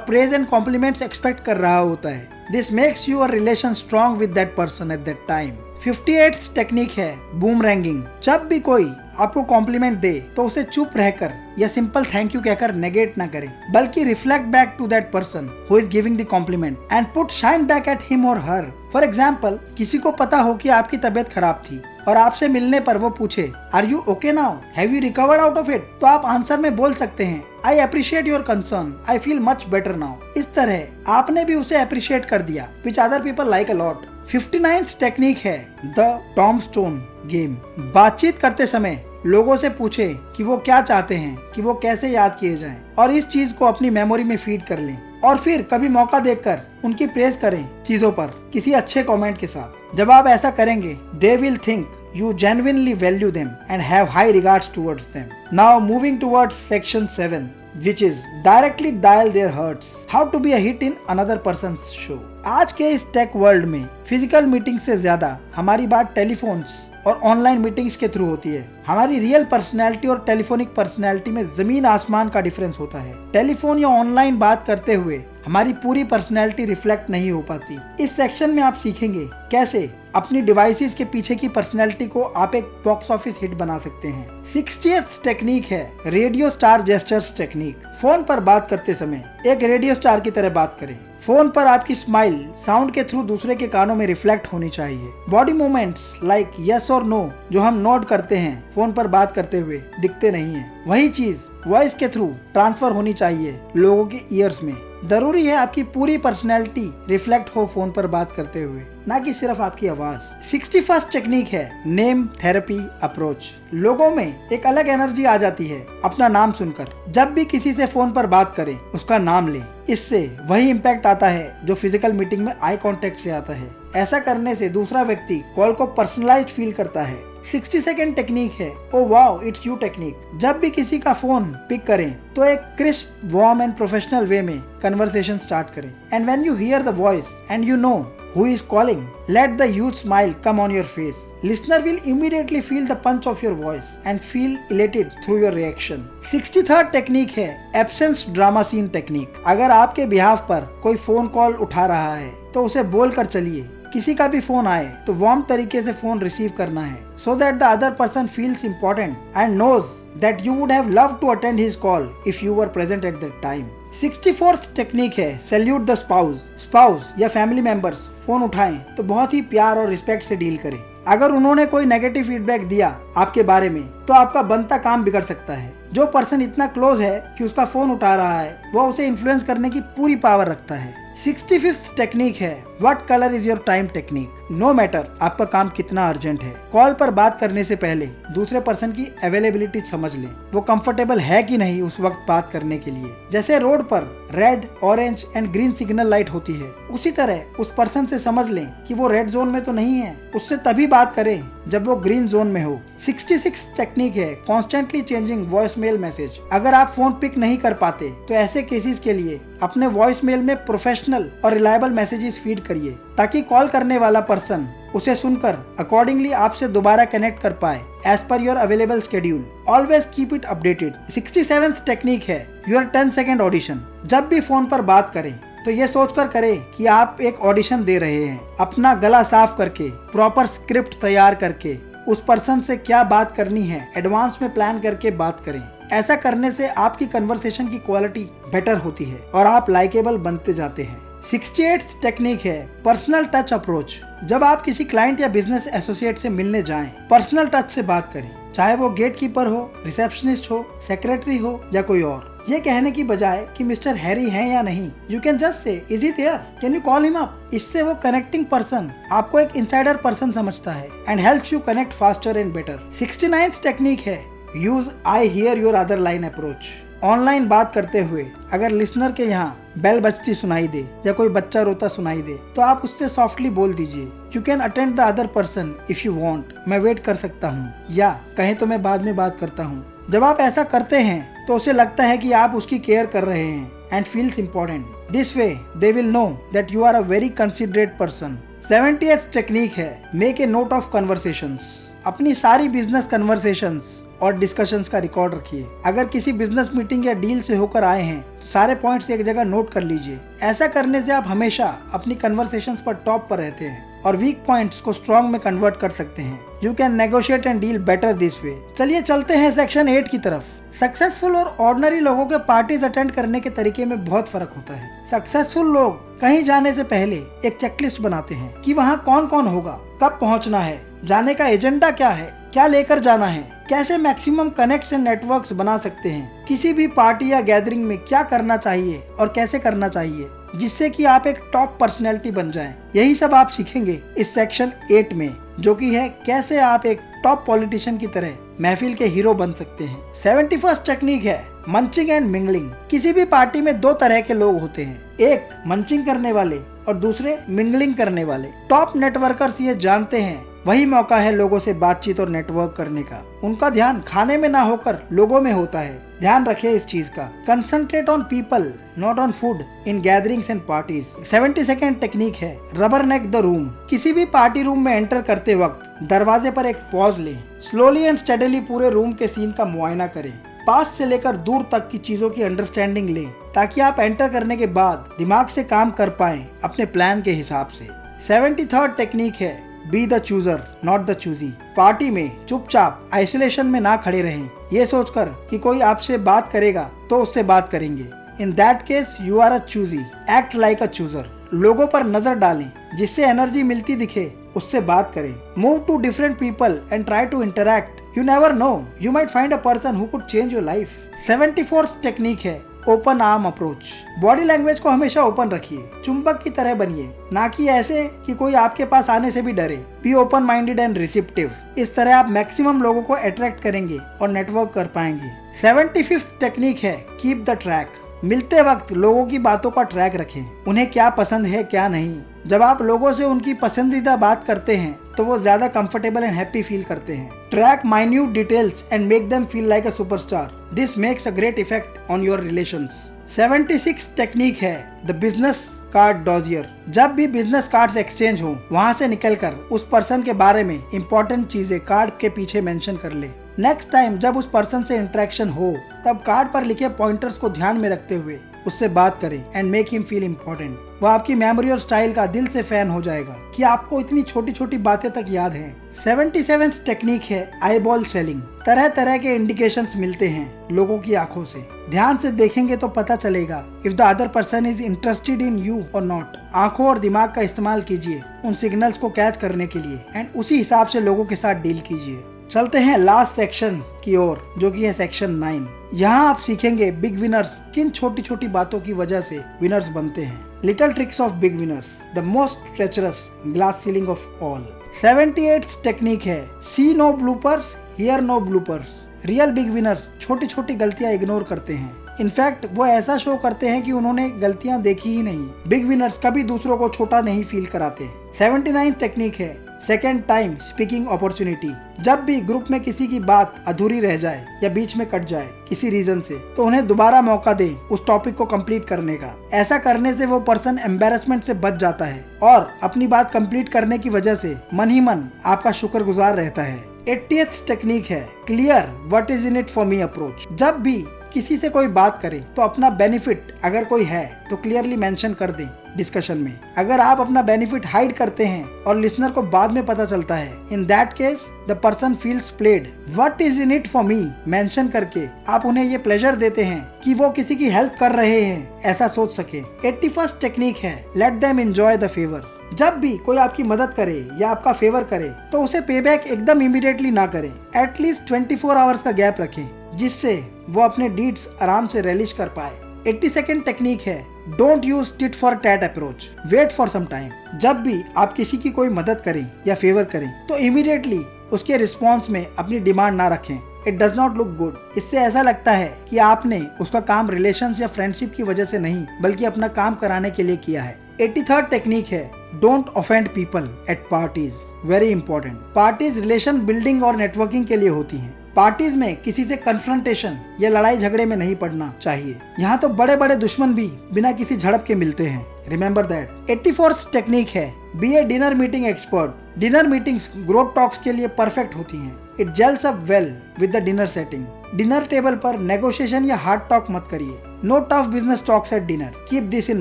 प्रेज एंड कॉम्प्लीमेंट्स एक्सपेक्ट कर रहा होता है। This makes your relation strong with that person at that time. 58th technique है बूमरैंगिंग। जब भी कोई आपको कॉम्प्लीमेंट दे तो उसे चुप रहकर या सिंपल थैंक यू कहकर नेगेट ना करें, बल्कि reflect back to that person who is giving the compliment and put shine back at him और हर। फॉर एग्जाम्पल, किसी को पता हो कि आपकी तबीयत खराब थी और आपसे मिलने पर वो पूछे are you okay now, have you recovered out of it, तो आप आंसर में बोल सकते हैं I appreciate your concern, I feel much better now. इस तरह आपने भी उसे अप्रिशिएट कर दिया, which other people like a lot. 59th technique है द टॉम्बस्टोन गेम। बातचीत करते समय लोगों से पूछे कि वो क्या चाहते हैं, कि वो कैसे याद किए जाएं, और इस चीज को अपनी मेमोरी में फीड कर लें। और फिर कभी मौका देखकर उनकी प्रेज करें चीजों पर किसी अच्छे कमेंट के साथ। जब आप ऐसा करेंगे they will think you genuinely value them and have high regards towards them. Now moving towards section 7, which is directly dial their hearts. How to be a hit in another person's show. आज के इस tech world में physical meeting से ज्यादा हमारी बात telephones और online meetings के थ्रू होती है। हमारी रियल पर्सनैलिटी और टेलीफोनिक पर्सनैलिटी में जमीन आसमान का डिफरेंस होता है। टेलीफोन या ऑनलाइन बात करते हुए हमारी पूरी पर्सनैलिटी रिफ्लेक्ट नहीं हो पाती। इस सेक्शन में आप सीखेंगे कैसे अपनी डिवाइसेस के पीछे की पर्सनैलिटी को आप एक बॉक्स ऑफिस हिट बना सकते हैं। 60th टेक्निक है radio star gestures technique. Phone पर बात करते समय एक रेडियो स्टार की तरह बात करें। फोन पर आपकी स्माइल साउंड के थ्रू दूसरे के कानों में रिफ्लेक्ट होनी चाहिए। बॉडी मूवमेंट्स लाइक यस और नो जो हम नोट करते हैं फोन पर बात करते हुए दिखते नहीं है, वही चीज वॉइस के थ्रू ट्रांसफर होनी चाहिए लोगों के ईयर्स में। जरूरी है आपकी पूरी पर्सनैलिटी रिफ्लेक्ट हो फोन पर बात करते हुए, ना कि सिर्फ आपकी आवाज। 61st टेक्निक है नेम थेरेपी अप्रोच। लोगों में एक अलग एनर्जी आ जाती है अपना नाम सुनकर। जब भी किसी से फोन पर बात करें उसका नाम लें, इससे वही इम्पैक्ट आता है जो फिजिकल मीटिंग में आई कांटेक्ट से आता है। ऐसा करने से दूसरा व्यक्ति कॉल को पर्सनलाइज्ड फील करता है। 62nd टेक्निक है oh wow it's you technique. जब भी किसी का फोन पिक करें तो एक crisp warm and professional way में कन्वर्सेशन स्टार्ट करें। And when you here the voice and you know who is calling, let the huge smile come on your face. Listener will immediately feel the punch of your voice and feel elated through your reaction. 63rd technique है absence drama scene technique. अगर आपके behalf पर कोई phone call उठा रहा है तो उसे बोल कर चलिए। किसी का भी फोन आए तो वार्म तरीके से फोन रिसीव करना है, so that the other person feels important and knows that you would have loved to attend his call if you were present at that time. 64th technique है salute the spouse या family members phone उठाएं तो बहुत ही प्यार और respect से deal करें। अगर उन्होंने कोई नेगेटिव फीडबैक दिया आपके बारे में तो आपका बनता काम बिगड़ सकता है। जो पर्सन इतना क्लोज है कि उसका फोन उठा रहा है वो उसे इन्फ्लुएंस करने की पूरी पावर रखता है। 65th टेक्निक है what colour is your time technique. No matter आपका काम कितना अर्जेंट है, कॉल पर बात करने से पहले दूसरे पर्सन की अवेलेबिलिटी समझ लें, वो कंफर्टेबल है कि नहीं उस वक्त बात करने के लिए। जैसे रोड पर red, orange and green signal light होती है, उसी तरह उस पर्सन से समझ लें कि वो रेड जोन में तो नहीं है, उससे तभी बात करें जब वो ग्रीन जोन में हो। 66th टेक्निक है constantly changing voice mail message. अगर आप फोन पिक नहीं कर पाते तो ऐसे केसेस के लिए अपने वॉइस मेल में प्रोफेशनल और रिलायबल मैसेजेस फीड करिए ताकि कॉल करने वाला पर्सन उसे सुनकर अकॉर्डिंगली आपसे दोबारा कनेक्ट कर पाए as per your available schedule. Always keep it updated. 67th technique है योर 10 सेकेंड ऑडिशन। जब भी फोन पर बात करें तो ये सोचकर करें कि आप एक ऑडिशन दे रहे हैं। अपना गला साफ करके प्रॉपर स्क्रिप्ट तैयार करके उस पर्सन से क्या बात करनी है एडवांस में प्लान करके बात करें। ऐसा करने से आपकी कन्वर्सेशन की क्वालिटी बेटर होती है और आप लाइकेबल बनते जाते हैं। 68th टेक्निक है पर्सनल टच अप्रोच। जब आप किसी क्लाइंट या बिजनेस एसोसिएट से मिलने जाएं, पर्सनल टच से बात करें, चाहे वो गेट कीपर हो, रिसेप्शनिस्ट हो, सेक्रेटरी हो या कोई और। ये कहने की बजाय कि मिस्टर हैरी हैं या नहीं, you can just say is he there, can you call him up. इससे वो कनेक्टिंग पर्सन आपको एक इनसाइडर पर्सन समझता है and helps you connect faster and better. 69th technique है use I hear your other line approach. Online बात करते हुए अगर लिसनर के यहाँ बेल बजती सुनाई दे या कोई बच्चा रोता सुनाई दे तो आप उससे सॉफ्टली बोल दीजिए you can attend the other person if you want, मैं वेट कर सकता हूँ, या कहें तो मैं बाद में बात करता हूँ। जब आप ऐसा करते हैं तो उसे लगता है कि आप उसकी केयर कर रहे हैं and feels important. This way they will know that you are a very considerate person. 70th technique है make a note of conversations. अपनी सारी बिजनेस कन्वर्सेशंस और डिस्कशंस का रिकॉर्ड रखिए। अगर किसी बिजनेस मीटिंग या डील से होकर आए हैं तो सारे पॉइंट्स एक जगह नोट कर लीजिए। ऐसा करने से आप हमेशा अपनी कन्वर्सेशंस पर टॉप पर रहते हैं और वीक पॉइंट्स को स्ट्रॉन्ग में कन्वर्ट कर सकते हैं। You can negotiate and deal better this way. चलिए चलते हैं सेक्शन 8 की तरफ। सक्सेसफुल और ऑर्डिनरी लोगों के पार्टीज अटेंड करने के तरीके में बहुत फर्क होता है। सक्सेसफुल लोग कहीं जाने से पहले एक चेकलिस्ट बनाते हैं कि वहाँ कौन कौन होगा, कब पहुँचना है, जाने का एजेंडा क्या है, क्या लेकर जाना है, कैसे मैक्सिमम कनेक्ट्स एंड नेटवर्क्स बना सकते हैं, किसी भी पार्टी या गैदरिंग में क्या करना चाहिए और कैसे करना चाहिए, जिससे कि आप एक टॉप पर्सनैलिटी बन जाएं। यही सब आप सीखेंगे इस सेक्शन 8 में, जो कि है कैसे आप एक टॉप पॉलिटिशियन की तरह महफिल के हीरो बन सकते हैं। 71st टेक्निक है मंचिंग एंड मिंगलिंग। किसी भी पार्टी में दो तरह के लोग होते हैं, एक मंचिंग करने वाले और दूसरे मिंगलिंग करने वाले। टॉप नेटवर्कर्स ये जानते हैं वही मौका है लोगों से बातचीत और नेटवर्क करने का। उनका ध्यान खाने में ना होकर लोगों में होता है। ध्यान रखिए इस चीज का। Concentrate on people not on food in gatherings and parties. 72nd technique है रबर नेक द रूम। किसी भी पार्टी रूम में एंटर करते वक्त दरवाजे पर एक पॉज लें। स्लोली एंड स्टेडली पूरे रूम के सीन का मुआयना करें। पास से लेकर दूर तक की चीजों की अंडरस्टैंडिंग लें, ताकि आप एंटर करने के बाद दिमाग से काम कर पाएं अपने प्लान के हिसाब से। 73rd टेक्निक है be the chooser not the choosy. Party में चुपचाप आइसोलेशन में ना खड़े रहें, ये सोचकर कि कोई आपसे बात करेगा तो उससे बात करेंगे। In that case you are a choosy. Act like a chooser. लोगों पर नजर डालें, जिससे एनर्जी मिलती दिखे उससे बात करें। Move to different people and try to interact. You never know, you might find a person who could change your life. 74th technique है open arm approach. Body language को हमेशा ओपन रखिए, चुंबक की तरह बनिए, ना कि ऐसे कि कोई आपके पास आने से भी डरे। Be open minded and receptive. इस तरह आप मैक्सिमम लोगों को अट्रैक्ट करेंगे और नेटवर्क कर पाएंगे। 75th टेक्निक है कीप द ट्रैक। मिलते वक्त लोगों की बातों का ट्रैक रखें, उन्हें क्या पसंद है क्या नहीं। जब आप लोगों से उनकी पसंदीदा बात करते हैं तो वो ज्यादा कंफर्टेबल एंड हैप्पी फील करते हैं। Track minute details and make them feel like a superstar. This makes a great effect on your relations. 76th technique है द बिजनेस कार्ड डॉजियर। जब भी बिजनेस कार्ड्स एक्सचेंज हो, वहां से निकलकर उस पर्सन के बारे में इंपॉर्टेंट चीजें कार्ड के पीछे मेंशन कर ले। नेक्स्ट टाइम जब उस पर्सन से इंटरेक्शन हो, तब कार्ड पर लिखे पॉइंटर्स को ध्यान में रखते हुए उससे बात करें and make him feel important. वो आपकी मेमोरी और स्टाइल का दिल से फैन हो जाएगा कि आपको इतनी छोटी छोटी बातें तक याद हैं। 77th टेक्निक है आई बॉल सेलिंग। तरह तरह के इंडिकेशंस मिलते हैं लोगों की आंखों से। ध्यान से देखेंगे तो पता चलेगा if the other person is interested in you और नॉट। आंखों और दिमाग का इस्तेमाल कीजिए उन सिग्नल्स को कैच करने के लिए एंड उसी हिसाब से लोगों के साथ डील कीजिए। चलते हैं लास्ट सेक्शन की ओर, जो कि है सेक्शन 9। यहाँ आप सीखेंगे बिग विनर्स किन छोटी छोटी बातों की वजह से विनर्स बनते हैं। Little tricks of big winners, the most treacherous glass ceiling of all. 78th technique है see no bloopers hear no bloopers. Real big winners छोटी छोटी गलतियां इग्नोर करते हैं। इनफैक्ट वो ऐसा शो करते हैं कि उन्होंने गलतियां देखी ही नहीं। बिग विनर्स कभी दूसरों को छोटा नहीं फील कराते। 79th टेक्निक है सेकेंड टाइम स्पीकिंग अपॉर्चुनिटी। जब भी ग्रुप में किसी की बात अधूरी रह जाए या बीच में कट जाए किसी रीजन से, तो उन्हें दोबारा मौका दे उस टॉपिक को कंप्लीट करने का। ऐसा करने से वो पर्सन एम्बेरसमेंट से बच जाता है और अपनी बात कंप्लीट करने की वजह से मन ही मन आपका शुक्रगुजार रहता है। 80th टेक्निक है clear what is in it for me approach. जब भी किसी से कोई बात करे तो अपना बेनिफिट अगर कोई है तो क्लियरली मेंशन कर दें डिस्कशन में। अगर आप अपना बेनिफिट हाइड करते हैं और लिसनर को बाद में पता चलता है, इन that case the person feels played. What is in it for me mention करके आप उन्हें ये प्लेजर देते हैं कि वो किसी की हेल्प कर रहे हैं, ऐसा सोच सके। 81st टेक्निक है let them enjoy the favour. जब भी कोई आपकी मदद करे या आपका फेवर करे तो उसे पेबैक एकदम इमीडिएटली ना करें। एटलीस्ट 24 आवर्स का गैप रखें, जिससे वो अपने डीड्स आराम से रिलीज कर पाए। 82nd टेक्निक है don't use tit for tat approach, wait for some time. जब भी आप किसी की कोई मदद करें या फेवर करें तो इमीडिएटली उसके रिस्पॉन्स में अपनी डिमांड ना रखें। It does not look good. इससे ऐसा लगता है कि आपने उसका काम रिलेशंस या फ्रेंडशिप की वजह से नहीं, बल्कि अपना काम कराने के लिए किया है। 83rd टेक्निक है don't offend people at parties. Very important. Parties relation building और नेटवर्किंग के लिए होती हैं। पार्टीज में किसी से कन्फ्रंटेशन या लड़ाई झगड़े में नहीं पड़ना चाहिए। यहाँ तो बड़े बड़े दुश्मन भी बिना किसी झड़प के मिलते हैं। Remember that. 84th टेक्निक है be a dinner meeting expert. Dinner meetings growth talks के लिए परफेक्ट होती हैं। It gels up well with the dinner setting. Dinner table पर नेगोशिएशन या हार्ड टॉक मत करिए। No tough business talks at dinner, keep this in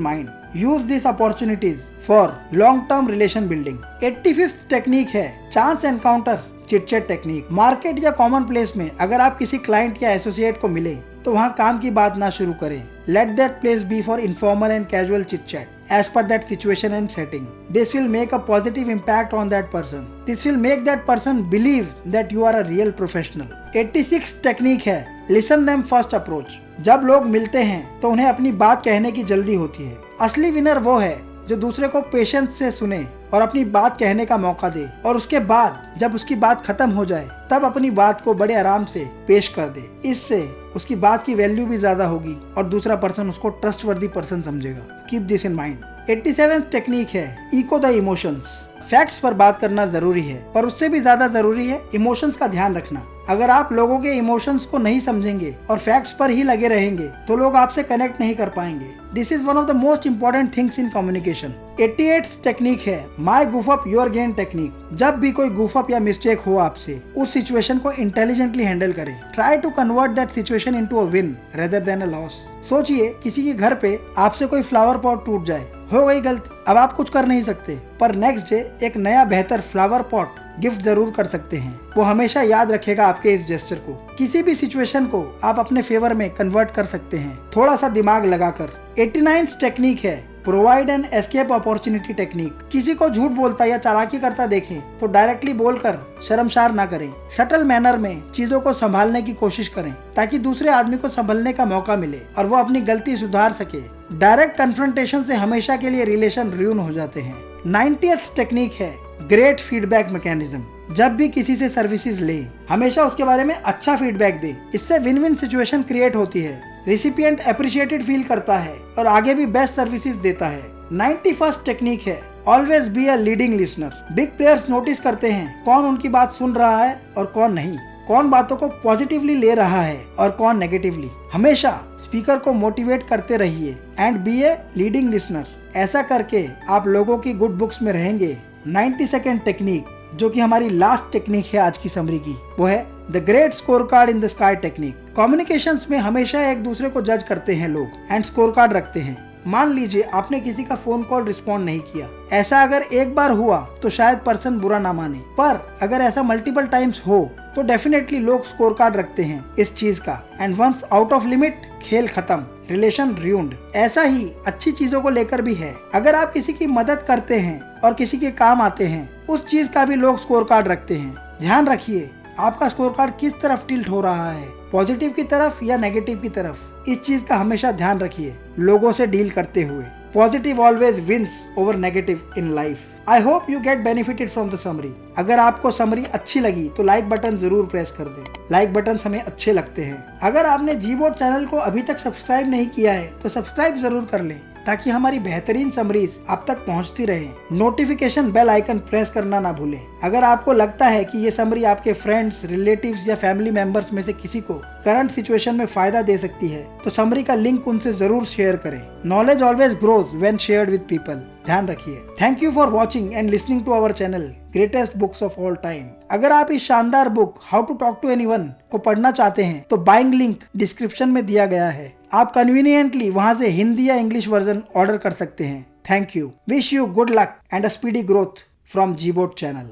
mind. Use this opportunities for long term relation building. 85th technique है chance encounter chit chat technique. Market या common place में अगर आप किसी क्लाइंट या एसोसिएट को मिले तो वहाँ काम की बात ना शुरू करें। Let that place be for informal and casual chit chat as per that situation and setting. This will make a positive impact on that person. This will make that person believe that you are a real professional. 86 technique है listen them first approach. जब लोग मिलते हैं तो उन्हें अपनी बात कहने की जल्दी होती है। असली विनर वो है जो दूसरे को पेशेंस से सुने और अपनी बात कहने का मौका दे, और उसके बाद जब उसकी बात खत्म हो जाए तब अपनी बात को बड़े आराम से पेश कर दे। इससे उसकी बात की वैल्यू भी ज्यादा होगी और दूसरा पर्सन उसको ट्रस्टवर्दी पर्सन समझेगा। Keep this in mind. 87th technique है इको द इमोशंस। फैक्ट्स पर बात करना जरूरी है, पर उससे भी ज्यादा जरूरी है इमोशंस का ध्यान रखना। अगर आप लोगों के इमोशंस को नहीं समझेंगे और फैक्ट्स पर ही लगे रहेंगे तो लोग आपसे कनेक्ट नहीं कर पाएंगे। This is one of the most important things in communication. 88th technique है माई गुफ अप योर गेन टेक्निक। जब भी कोई गुफ अप या मिस्टेक हो आपसे, उस सिचुएशन को इंटेलिजेंटली हैंडल करें। Try to convert that situation into a win rather than a loss. सोचिए किसी के घर पे आपसे कोई फ्लावर पॉट टूट जाए, हो गई गलती, अब आप कुछ कर नहीं सकते, पर नेक्स्ट डे एक नया बेहतर फ्लावर पॉट गिफ्ट जरूर कर सकते हैं। वो हमेशा याद रखेगा आपके इस जेस्चर को। किसी भी सिचुएशन को आप अपने फेवर में कन्वर्ट कर सकते हैं थोड़ा सा दिमाग लगाकर। 89th टेक्निक है provide an escape opportunity technique. किसी को झूठ बोलता या चालाकी करता देखें तो डायरेक्टली बोलकर शर्मसार ना करें। सटल मैनर में चीजों को संभालने की कोशिश करें ताकि दूसरे आदमी को संभलने का मौका मिले और वो अपनी गलती सुधार सके। डायरेक्ट कन्फ्रंटेशन से हमेशा के लिए रिलेशन रुइन हो जाते हैं। 90th टेक्निक है ग्रेट फीडबैक मैकेनिज्म। जब भी किसी से सर्विसेज ले हमेशा उसके बारे में अच्छा फीडबैक दे। इससे विन विन सिचुएशन क्रिएट होती है। रिसिपिएंट अप्रिशिएटेड फील करता है और आगे भी बेस्ट सर्विसेज देता है। 91st टेक्निक है always be a leading listener. Big players notice करते हैं कौन उनकी बात सुन रहा है और कौन नहीं, कौन बातों को पॉजिटिवली ले रहा है और कौन नेगेटिवली। हमेशा स्पीकर को मोटिवेट करते रहिए and be a leading listener. ऐसा करके आप लोगों की गुड बुक्स में रहेंगे। 92nd टेक्निक जो कि हमारी लास्ट टेक्निक है आज की समरी की, वो है the great score card in the sky technique. Communications में हमेशा एक दूसरे को जज करते हैं लोग एंड स्कोर कार्ड रखते हैं। मान लीजिए आपने किसी का फोन कॉल रिस्पॉन्ड नहीं किया। ऐसा अगर एक बार हुआ तो शायद पर्सन बुरा ना माने, पर अगर ऐसा मल्टीपल टाइम्स हो तो डेफिनेटली लोग स्कोर कार्ड रखते हैं इस चीज का। And once out of limit खेल खत्म, रिलेशन ruined। ऐसा ही अच्छी चीजों को लेकर भी है। अगर आप किसी की मदद करते हैं और किसी के काम आते हैं, उस चीज का भी लोग स्कोर कार्ड रखते हैं। ध्यान रखिए आपका स्कोर कार्ड किस तरफ टिल्ट हो रहा है, पॉजिटिव की तरफ या नेगेटिव की तरफ। इस चीज का हमेशा ध्यान रखिए लोगों से डील करते हुए। Positive always wins over negative in life. I hope you get benefited from the summary. अगर आपको समरी अच्छी लगी तो लाइक बटन जरूर प्रेस कर दें। लाइक बटन हमें अच्छे लगते हैं। अगर आपने जीबोर्ड चैनल को अभी तक सब्सक्राइब नहीं किया है तो सब्सक्राइब जरूर कर लें ताकि हमारी बेहतरीन समरीज आप तक पहुंचती रहे। नोटिफिकेशन बेल आइकन प्रेस करना ना भूलें। अगर आपको लगता है कि ये समरी आपके फ्रेंड्स, रिलेटिव्स या फैमिली मेंबर्स में से किसी को करंट सिचुएशन में फायदा दे सकती है तो समरी का लिंक उनसे जरूर शेयर करें। Knowledge always grows when shared with people. ध्यान रखिए। Thank you for watching and listening to our channel greatest books of all time. अगर आप इस शानदार book how to talk to anyone को पढ़ना चाहते हैं तो बाइंग लिंक डिस्क्रिप्शन में दिया गया है। आप कन्वीनियंटली वहां से हिंदी या इंग्लिश वर्जन ऑर्डर कर सकते हैं। Thank you. Wish you good luck and a speedy growth from Gboard channel.